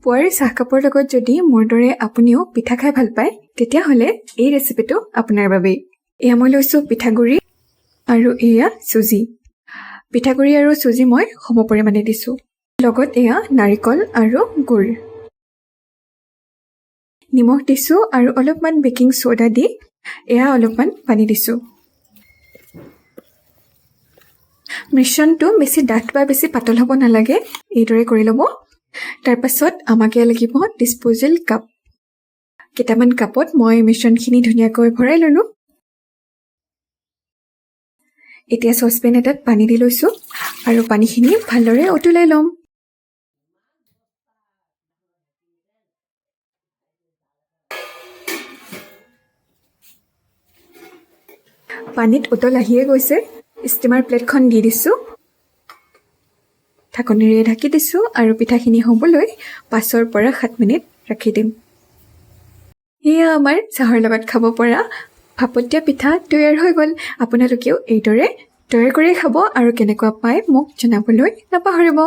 পুৱাৰ চাহকাপৰ লগত যদি মোৰ দৰে আপুনিও পিঠা খাই ভাল পায় তেতিয়াহ'লে এই ৰেচিপিটো আপোনাৰ বাবেই। এয়া মই লৈছোঁ পিঠাগুড়ি আৰু এয়া চুজি। পিঠাগুড়ি আৰু চুজি মই সমপৰিমাণে দিছোঁ। লগত এয়া নাৰিকল আৰু গুড়। নিমখ দিছোঁ আৰু অলপমান বেকিং ছ'ডা দি এয়া অলপমান পানী দিছোঁ। মিশ্ৰণটো বেছি ডাঠ বা বেছি পাতল হ'ব নালাগে, এইদৰে কৰি ল'ব। তাৰপাছত আমাক লাগিব ডিছপ'জেল কাপ। কেইটামান কাপত মই মিশ্ৰণখিনি ধুনীয়াকৈ ভৰাই ল'লোঁ। এতিয়া চচপেন এটাত পানী দি লৈছোঁ আৰু পানীখিনি ভালদৰে উতলাই ল'ম। পানীত উতল আহিয়ে গৈছে। ষ্টিমাৰ প্লেটখন দি দিছোঁ। ঢাকনিৰে ঢাকি দিছোঁ আৰু পিঠাখিনি হ'বলৈ 5 পৰা 7 মিনিট ৰাখি দিম। এয়া আমাৰ চাহৰ লগত খাব পৰা ভাপত দিয়া পিঠা তৈয়াৰ হৈ গ'ল। আপোনালোকেও এইদৰে তৈয়াৰ কৰি খাব আৰু কেনেকুৱা পায় মোক জনাবলৈ নাপাহৰিব।